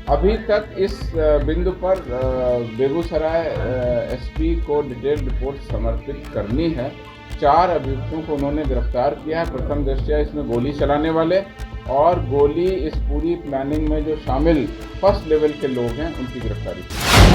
अभी तक इस बिंदु पर बेगूसराय एसपी को डिटेल रिपोर्ट समर्पित करनी है। 4 अभियुक्तों को उन्होंने गिरफ्तार किया है। प्रथम दृष्टया इसमें गोली चलाने वाले और गोली इस पूरी प्लानिंग में जो शामिल फर्स्ट लेवल के लोग हैं उनकी गिरफ्तारी।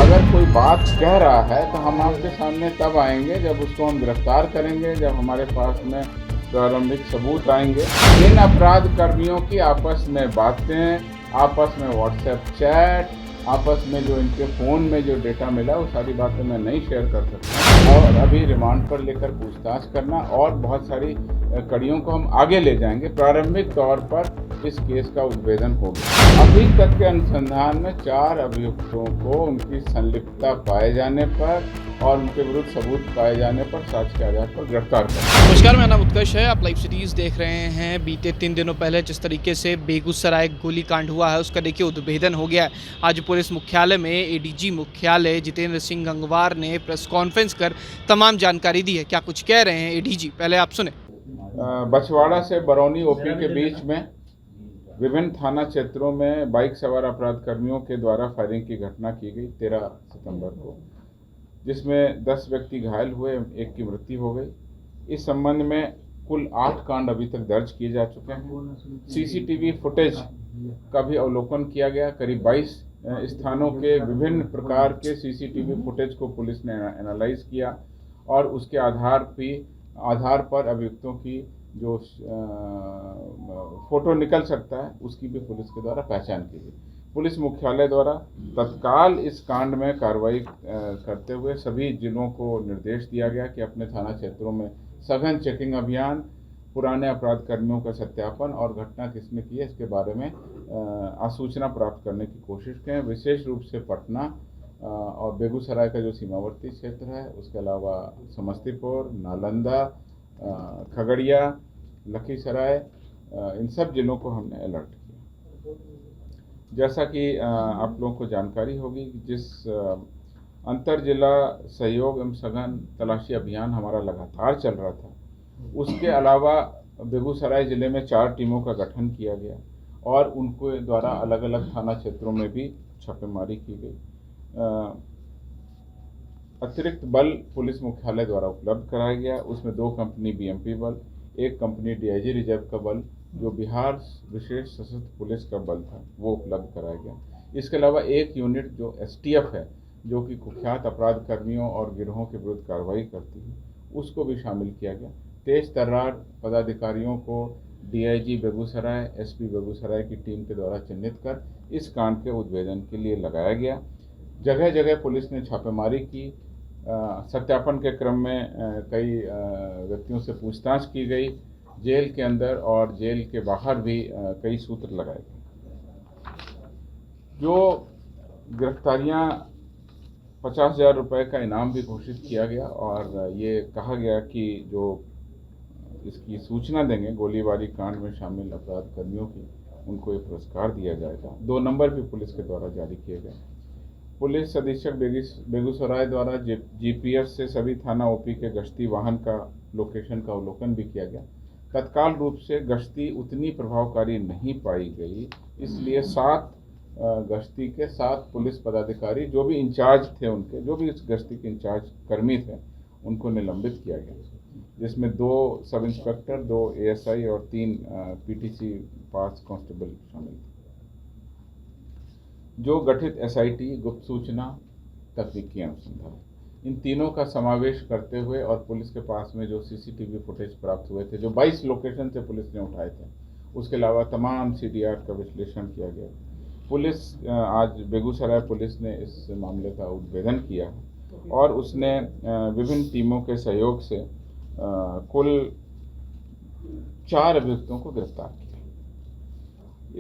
अगर कोई बात कह रहा है तो हम आपके सामने तब आएंगे जब उसको हम गिरफ्तार करेंगे, जब हमारे पास में प्रारंभिक सबूत आएंगे। इन अपराध कर्मियों की आपस में बातें, आपस में व्हाट्सएप चैट, आपस में जो इनके फ़ोन में जो डेटा मिला वो सारी बातें मैं नहीं शेयर कर सकता। और अभी रिमांड पर लेकर पूछताछ करना और बहुत सारी कड़ियों को हम आगे ले जाएंगे। प्रारंभिक तौर पर इस केस का उद्भेदन हो गया। अभी तक के अनुसंधान में 4 अभियुक्तों को उनकी संलिप्तता पाए जाने पर और उनके विरुद्ध सबूत पाए जाने पर साक्ष्य के आधार पर गिरफ्तार कर। नमस्कार, मेरा नाम उत्कर्ष है। आप लाइव सीरीज देख रहे हैं। बीते 3 दिनों पहले जिस तरीके से बेगूसराय गोलीकांड हुआ है उसका देखिए उद्भेदन हो गया है। आज पुलिस मुख्यालय में एडीजी मुख्यालय जितेंद्र सिंह गंगवार ने प्रेस कॉन्फ्रेंस कर तमाम जानकारी दी है। क्या कुछ कह रहे हैं एडीजी, पहले आप सुने। बछवाड़ा से बरौनी ओपी के बीच में विभिन्न थाना क्षेत्रों में बाइक सवार अपराध कर्मियों के द्वारा फायरिंग की घटना की गई 13 सितंबर को, जिसमें 10 व्यक्ति घायल हुए, 1 की मृत्यु हो गई। इस संबंध में कुल 8 कांड अभी तक दर्ज किए जा चुके हैं। सीसीटीवी फुटेज का भी अवलोकन किया गया। करीब 22 स्थानों के विभिन्न प्रकार के सीसीटीवी फुटेज को पुलिस ने एनालाइज किया और उसके आधार पर अभियुक्तों की जो फोटो निकल सकता है उसकी भी पुलिस के द्वारा पहचान की गई। पुलिस मुख्यालय द्वारा तत्काल इस कांड में कार्रवाई करते हुए सभी जिलों को निर्देश दिया गया कि अपने थाना क्षेत्रों में सघन चेकिंग अभियान, पुराने अपराध कर्मियों का सत्यापन और घटना किसने की है इसके बारे में आसूचना प्राप्त करने की कोशिश करें। विशेष रूप से पटना और बेगूसराय का जो सीमावर्ती क्षेत्र है, उसके अलावा समस्तीपुर, नालंदा, खगड़िया, लखीसराय, इन सब जिलों को हमने अलर्ट किया। जैसा कि आप लोगों को जानकारी होगी, जिस अंतर जिला सहयोग एवं सघन तलाशी अभियान हमारा लगातार चल रहा था, उसके अलावा बेगूसराय जिले में 4 टीमों का गठन किया गया और उनको द्वारा अलग अलग थाना क्षेत्रों में भी छापेमारी की गई। अतिरिक्त बल पुलिस मुख्यालय द्वारा उपलब्ध कराया गया। उसमें 2 कंपनी बीएमपी बल, 1 कंपनी डीआईजी रिजर्व का बल, जो बिहार विशेष सशस्त्र पुलिस का बल था, वो उपलब्ध कराया गया। इसके अलावा 1 यूनिट जो एसटीएफ है, जो कि कुख्यात अपराध कर्मियों और गिरोहों के विरुद्ध कार्रवाई करती है, उसको भी शामिल किया गया। तेज तर्रार पदाधिकारियों को डीआईजी बेगूसराय, एसपी बेगूसराय की टीम के द्वारा चिन्हित कर इस कांड के उद्भेदन के लिए लगाया गया। जगह जगह पुलिस ने छापेमारी की। सत्यापन के क्रम में कई व्यक्तियों से पूछताछ की गई। जेल के अंदर और जेल के बाहर भी कई सूत्र लगाए गए। जो गिरफ्तारियां 50,000 रुपये का इनाम भी घोषित किया गया और ये कहा गया कि जो इसकी सूचना देंगे गोलीबारी कांड में शामिल अपराध कर्मियों की, उनको ये पुरस्कार दिया जाएगा। 2 नंबर भी पुलिस के द्वारा जारी किए गए। पुलिस अधीक्षक बेगूसराय द्वारा जीपीएस से सभी थाना ओपी के गश्ती वाहन का लोकेशन का अवलोकन भी किया गया। तत्काल रूप से गश्ती उतनी प्रभावकारी नहीं पाई गई, इसलिए 7 गश्ती के 7 पुलिस पदाधिकारी जो भी इंचार्ज थे, उनके जो भी इस गश्ती के इंचार्ज कर्मी थे, उनको निलंबित किया गया, जिसमें 2 सब इंस्पेक्टर, 2 एएसआई और 3 पीटीसी पास कांस्टेबल शामिल थे। जो गठित एसआईटी, गुप्त सूचना, तकनीकी अनुसंधान, इन तीनों का समावेश करते हुए और पुलिस के पास में जो सीसीटीवी फुटेज प्राप्त हुए थे, जो 22 लोकेशन से पुलिस ने उठाए थे, उसके अलावा तमाम सीडीआर का विश्लेषण किया गया। पुलिस आज बेगूसराय पुलिस ने इस मामले का उद्भेदन किया और उसने विभिन्न टीमों के सहयोग से कुल 4 अभियुक्तों को गिरफ्तार किया।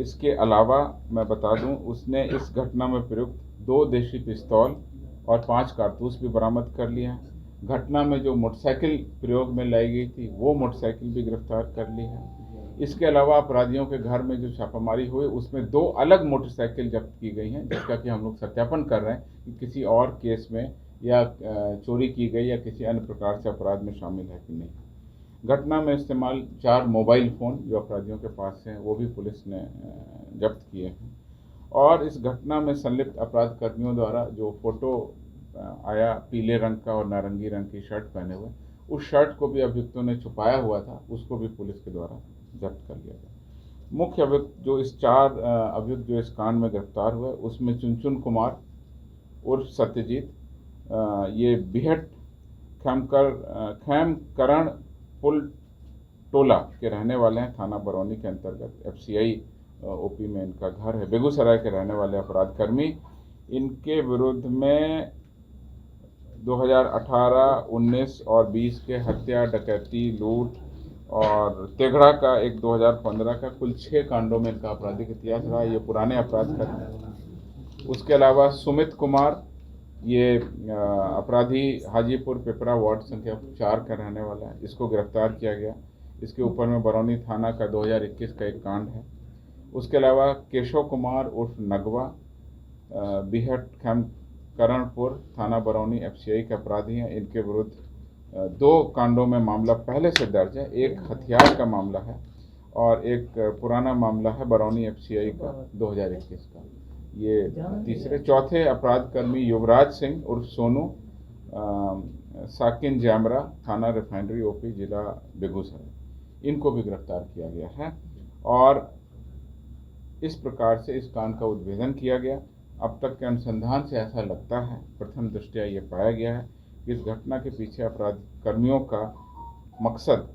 इसके अलावा मैं बता दूं, उसने इस घटना में प्रयुक्त 2 देशी पिस्तौल और 5 कारतूस भी बरामद कर लिया है। घटना में जो मोटरसाइकिल प्रयोग में लाई गई थी, वो मोटरसाइकिल भी गिरफ्तार कर ली है। इसके अलावा अपराधियों के घर में जो छापामारी हुई, उसमें 2 अलग मोटरसाइकिल जब्त की गई हैं, जिसका कि हम लोग सत्यापन कर रहे हैं कि किसी और केस में या चोरी की गई या किसी अन्य प्रकार से अपराध में शामिल है कि नहीं। घटना में इस्तेमाल 4 मोबाइल फ़ोन जो अपराधियों के पास हैं, वो भी पुलिस ने जब्त किए हैं और इस घटना में संलिप्त अपराध कर्मियों द्वारा जो फोटो आया पीले रंग का और नारंगी रंग की शर्ट पहने हुए, उस शर्ट को भी अभियुक्तों ने छुपाया हुआ था, उसको भी पुलिस के द्वारा जब्त कर लिया गया। मुख्य अभियुक्त जो इस चार अभियुक्त जो इस कांड में गिरफ्तार हुए, उसमें चुनचुन कुमार उर्फ सत्यजीत, ये बिहट खैमकरण पुल टोला के रहने वाले हैं, थाना बरौनी के अंतर्गत FCI OP में इनका घर है, बेगूसराय के रहने वाले अपराध कर्मी। इनके विरुद्ध में 2018, 19 और 20 के हत्या, डकैती, लूट और तेघड़ा का एक 2015 का कुल 6 कांडों में इनका आपराधिक इतिहास रहा। ये पुराने अपराध कर्मी। उसके अलावा सुमित कुमार, ये अपराधी हाजीपुर पिपरा वार्ड संख्या 4 का रहने वाला है, इसको गिरफ्तार किया गया। इसके ऊपर में बरौनी थाना का 2021 का एक कांड है। उसके अलावा केशव कुमार उर्फ नगवा, बिहट करणपुर, थाना बरौनी FCI के अपराधी हैं। इनके विरुद्ध 2 कांडों में मामला पहले से दर्ज है। एक हथियार का मामला है और एक पुराना मामला है बरौनी FCI का 2021 का। ये तीसरे। चौथे अपराध कर्मी युवराज सिंह उर्फ सोनू, साकिन जैमरा, थाना रिफाइनरी OP, जिला बेगूसराय, इनको भी गिरफ्तार किया गया है। और इस प्रकार से इस कांड का उद्भेदन किया गया। अब तक के अनुसंधान से ऐसा लगता है, प्रथम दृष्टया ये पाया गया है कि इस घटना के पीछे अपराध कर्मियों का मकसद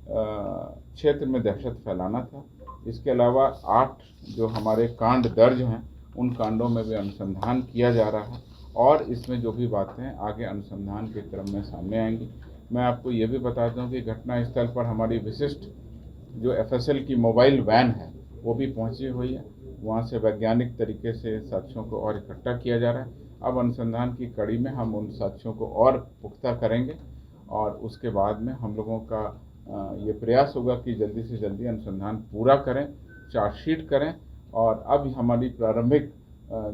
क्षेत्र में दहशत फैलाना था। इसके अलावा 8 जो हमारे कांड दर्ज हैं, उन कांडों में भी अनुसंधान किया जा रहा है और इसमें जो भी बातें आगे अनुसंधान के क्रम में सामने आएंगी। मैं आपको ये भी बता दूं कि घटनास्थल पर हमारी विशिष्ट जो FSL की मोबाइल वैन है, वो भी पहुंची हुई है। वहाँ से वैज्ञानिक तरीके से साक्ष्यों को और इकट्ठा किया जा रहा है। अब अनुसंधान की कड़ी में हम उन साक्ष्यों को और पुख्ता करेंगे और उसके बाद में हम लोगों का ये प्रयास होगा कि जल्दी से जल्दी अनुसंधान पूरा करें, चार्जशीट करें। और अब हमारी प्रारंभिक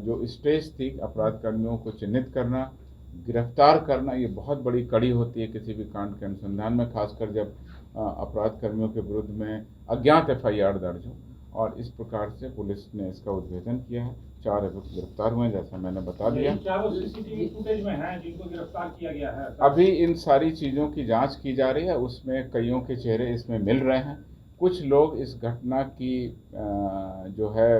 जो स्टेज थी, अपराध कर्मियों को चिन्हित करना, गिरफ्तार करना, ये बहुत बड़ी कड़ी होती है किसी भी कांड के अनुसंधान में, खासकर जब अपराध कर्मियों के विरुद्ध में अज्ञात FIR दर्ज हो। और इस प्रकार से पुलिस ने इसका उद्भेदन किया है। 4 अभियुक्त गिरफ्तार हुए हैं, जैसा मैंने बता दिया। क्या वो CCTV फुटेज में हैं जिनको गिरफ्तार किया गया है? अभी इन सारी चीज़ों की जांच की जा रही है। उसमें कईयों के चेहरे इसमें मिल रहे हैं। कुछ लोग इस घटना की जो है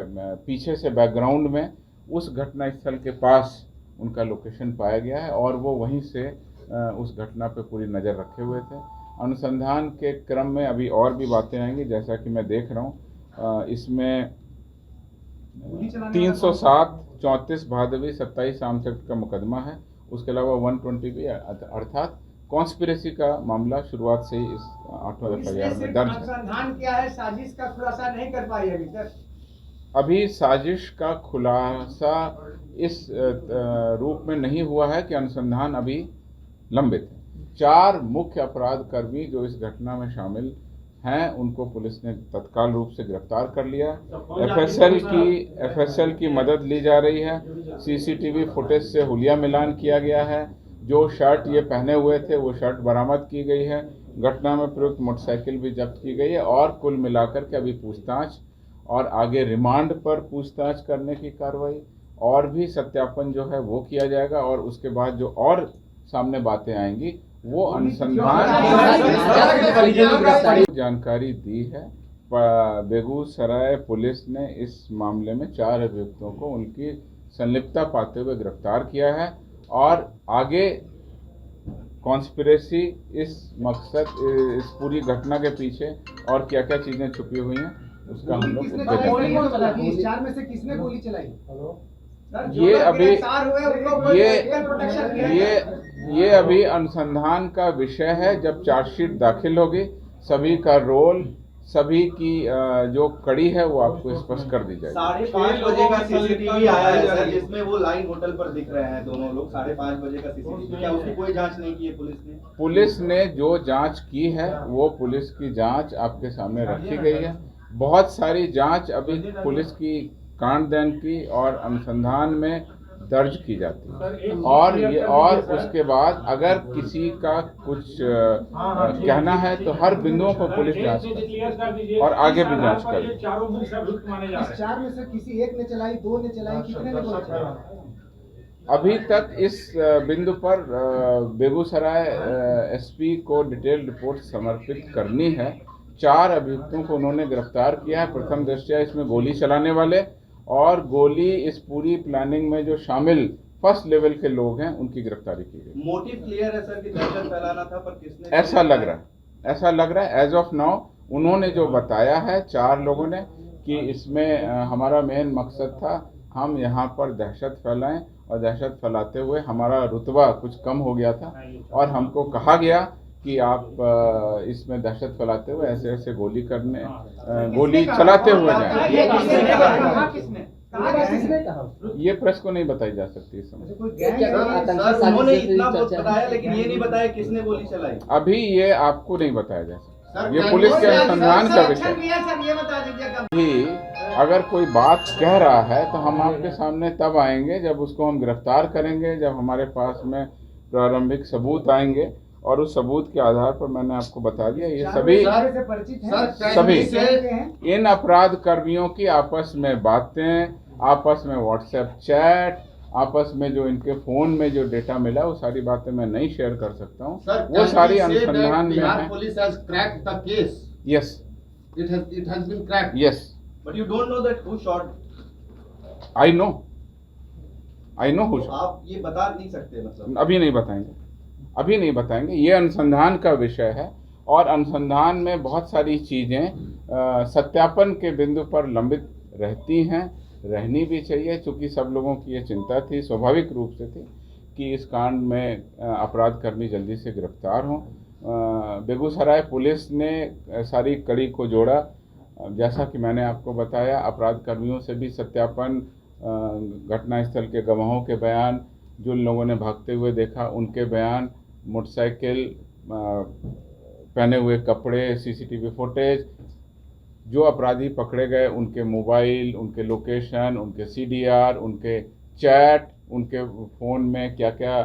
पीछे से बैकग्राउंड में उस घटना स्थल के पास उनका लोकेशन पाया गया है और वो वहीं से उस घटना पर पूरी नज़र रखे हुए थे। अनुसंधान के क्रम में अभी और भी बातें आएंगी, जैसा कि मैं देख रहा हूँ। इसमें 307, 34 भादवी 27 आमचक का मुकदमा है। उसके अलावा 120 अर्थात कॉन्स्पिरेसी का मामला शुरुआत से ही इस 8वां FIR में दर्ज है। अनुसंधान किया है, साजिश का खुलासा नहीं कर पाई अभी तक। अभी साजिश का खुलासा इस रूप में नहीं हुआ है कि अनुसंधान अभी लंबित है। 4 मुख्य अपराध कर्मी जो इस घटना में शामिल हैं, उनको पुलिस ने तत्काल रूप से गिरफ्तार कर लिया। FSL की मदद ली जा रही है। CCTV फुटेज से हुलिया मिलान किया गया है। जो शर्ट ये पहने हुए थे वो शर्ट बरामद की गई है। घटना में प्रयुक्त मोटरसाइकिल भी जब्त की गई है और कुल मिलाकर के अभी पूछताछ और आगे रिमांड पर पूछताछ करने की कार्रवाई और भी सत्यापन जो है वो किया जाएगा। और उसके बाद जो और सामने बातें आएंगी वो अनुसंधान जानकारी दी है। बेगूसराय पुलिस ने इस मामले में 4 अभियुक्तों को उनकी संलिप्तता पाते हुए गिरफ्तार किया है और आगे कॉन्स्पिरेसी, इस मकसद, इस पूरी घटना के पीछे और क्या क्या चीज़ें छुपी हुई हैं उसका हम लोग इस 4 में से किसने गोली चलाई? ये अभी ये अभी अनुसंधान का विषय है। जब चार्जशीट दाखिल होगी सभी का रोल, सभी की जो कड़ी है वो आपको स्पष्ट कर दी जाएगी। 5:30 बजे का CCTV आया है सर, जिसमें वो लाइन होटल पर दिख रहे हैं दोनों लोग। 5:30 बजे का CCTV, क्या उसकी कोई जांच नहीं की है पुलिस ने? पुलिस ने जो जांच की है वो पुलिस की जांच आपके सामने रखी गई है। बहुत सारी जांच अभी पुलिस की कांडदन की और अनुसंधान में दर्ज की जाती है। और उसके बाद अगर किसी का कुछ कहना है तो हर बिंदुओं पर पुलिस जांच करे और आगे भी जांच करे। चारों मुख्य अभियुक्त माने जा रहे हैं। 4 में से किसी एक ने चलाई, 2 ने चलाई, कितने ने गोली चलाई? अभी तक इस बिंदु पर बेगूसराय एसपी को डिटेल रिपोर्ट समर्पित करनी है। 4 अभियुक्तों को उन्होंने गिरफ्तार किया है। प्रथम दृष्टया इसमें गोली चलाने वाले और गोली इस पूरी प्लानिंग में जो शामिल फर्स्ट लेवल के लोग हैं उनकी गिरफ्तारी की गई। मोटिव क्लियर है सर कि दहशत फैलाना था, पर किसने? ऐसा लग रहा है एज ऑफ नाउ। उन्होंने जो बताया है 4 लोगों ने कि इसमें हमारा मेन मकसद था हम यहाँ पर दहशत फैलाएं और दहशत फैलाते हुए हमारा रुतबा कुछ कम हो गया था और हमको कहा गया कि आप इसमें दहशत फैलाते हुए ऐसे ऐसे गोली चलाते हुए जाएं। ये प्रेस को नहीं बताई जा सकती इस समय। सर उन्होंने इतना बताया, लेकिन ये नहीं बताया किसने गोली चलाई। अभी ये आपको नहीं बताया जा सकता, ये पुलिस के अनुसंधान का विषय है। अगर कोई बात कह रहा है तो हम आपके सामने तब आएंगे जब उसको हम गिरफ्तार करेंगे, जब हमारे पास में प्रारंभिक सबूत आएंगे और उस सबूत के आधार पर मैंने आपको बता दिया ये सभी इन अपराध कर्मियों की आपस में बातें, आपस में व्हाट्सएप चैट, आपस में जो इनके फोन में जो डेटा मिला वो सारी बातें मैं नहीं शेयर कर सकता हूँ। वो सारी अनुसंधान में है। Police has cracked the case. Yes. It has been cracked. Yes. But you don't know that who shot. I know who shot. आप ये बता नहीं सकते मतलब? अभी नहीं बताएंगे। ये अनुसंधान का विषय है और अनुसंधान में बहुत सारी चीजें सत्यापन के बिंदु पर लंबित रहती हैं, रहनी भी चाहिए, क्योंकि सब लोगों की ये चिंता थी, स्वाभाविक रूप से थी कि इस कांड में अपराध कर्मी जल्दी से गिरफ्तार हों। बेगूसराय पुलिस ने सारी कड़ी को जोड़ा, जैसा कि मैंने आपको बताया। अपराध कर्मियों से भी सत्यापन, घटनास्थल के गवाहों के बयान, जो लोगों ने भागते हुए देखा उनके बयान, मोटरसाइकिल, पहने हुए कपड़े, सीसीटीवी फुटेज, जो अपराधी पकड़े गए उनके मोबाइल, उनके लोकेशन, उनके सीडीआर, उनके चैट, उनके फ़ोन में क्या क्या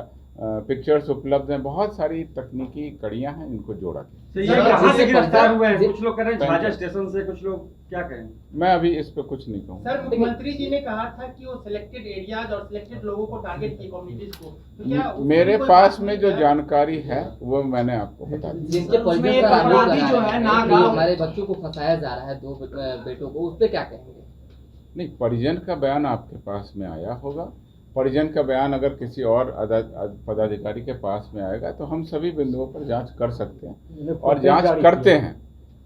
पिक्चर्स उपलब्ध हैं। बहुत सारी तकनीकी कड़ियां हैं, इनको जोड़ा गया। कहाँ से गिरफ्तार हुए हैं? कुछ लोग कह रहे हैं झाझा स्टेशन से, कुछ लोग क्या कहें? मैं अभी इस पे कुछ नहीं कहूँगा। सर, मुख्यमंत्री जी ने कहा था कि वो सिलेक्टेड एरियाज और सिलेक्टेड लोगों को टारगेट किए, कम्युनिटीज को, तो क्या मेरे पास में जो जानकारी है वो मैंने आपको बता दी। जिसके अपराधी जो है ना, हमारे बच्चों को फंसाया जा रहा है, 2 बेटों को, उस पे क्या कहेंगे? नहीं, परिजन का बयान आपके पास में आया होगा। परिजन का बयान अगर किसी और पदाधिकारी के पास में आएगा तो हम सभी बिंदुओं पर जांच कर सकते हैं और जांच करते हैं।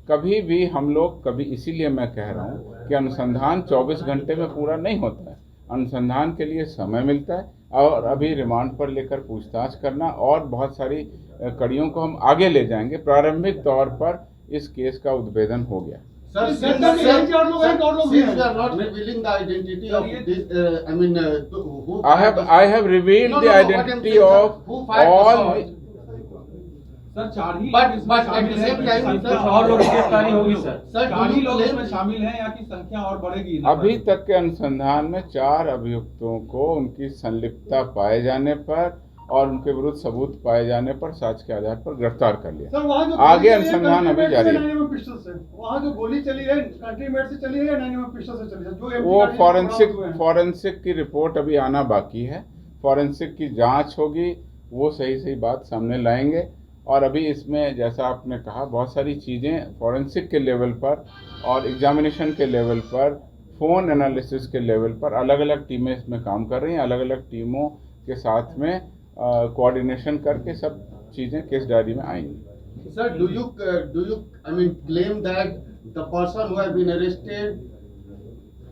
कभी भी हम लोग इसीलिए मैं कह रहा हूँ कि अनुसंधान 24 घंटे में पूरा नहीं होता है। अनुसंधान के लिए समय मिलता है और अभी रिमांड पर लेकर पूछताछ करना और बहुत सारी कड़ियों को हम आगे ले जाएंगे। प्रारंभिक तौर पर इस केस का उद्भेदन हो गया। Sir, since we are not revealing the identity of this, who I have revealed the identity of all. Sir, 4 he but at the same time, sir, और लोग गिरफ्तारी होगी सर। Sir, 4 ही लोग इसमें शामिल हैं या कि संख्या और बढ़ेगी? अभी तक के अनुसंधान में 4 अभियुक्तों को उनकी संलिप्तता पाए जाने पर और उनके विरुद्ध सबूत पाए जाने पर साक्ष्य के आधार पर गिरफ्तार कर लिया। आगे अनुसंधान अभी जारी है। वहाँ जो गोली चली है कंट्री मेड से चली है या 99 पिस्टल से चली है? जो वो फॉरेंसिक की रिपोर्ट अभी आना बाकी है। फॉरेंसिक की जांच होगी, वो सही बात सामने लाएंगे। और अभी इसमें जैसा आपने कहा बहुत सारी चीज़ें फॉरेंसिक के लेवल पर और एग्जामिनेशन के लेवल पर, फ़ोन एनालिसिस के लेवल पर अलग अलग टीमें इसमें काम कर रही हैं। अलग अलग टीमों के साथ में कोऑर्डिनेशन करके सब चीज़ें केस डायरी में आएंगी। Sir, do you claim that the person who have been arrested,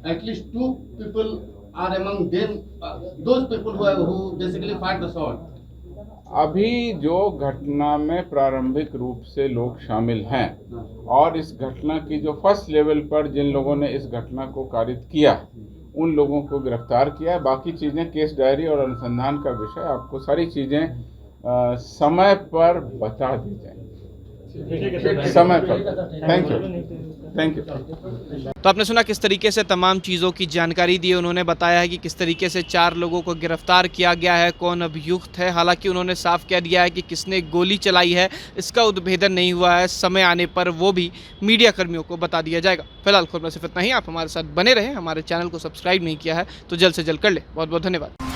at least 2 people are among them, those people who basically fired the shot? अभी जो घटना में प्रारंभिक रूप से लोग शामिल हैं और इस घटना की जो फर्स्ट लेवल पर जिन लोगों ने इस घटना को कारित किया उन लोगों को गिरफ्तार किया। बाकी चीज़ें केस डायरी और अनुसंधान का विषय, आपको सारी चीज़ें समय पर बता दी जाएंगी, समय पर। Thank you. Thank you. तो आपने सुना किस तरीके से तमाम चीज़ों की जानकारी दी। उन्होंने बताया है कि किस तरीके से 4 लोगों को गिरफ्तार किया गया है, कौन अभियुक्त है। हालांकि उन्होंने साफ कह दिया है कि किसने गोली चलाई है इसका उद्भेदन नहीं हुआ है, समय आने पर वो भी मीडिया कर्मियों को बता दिया जाएगा। फिलहाल खबर में सिर्फ इतना ही। आप हमारे साथ बने रहें, हमारे चैनल को सब्सक्राइब नहीं किया है तो जल्द से जल्द कर ले। बहुत बहुत धन्यवाद।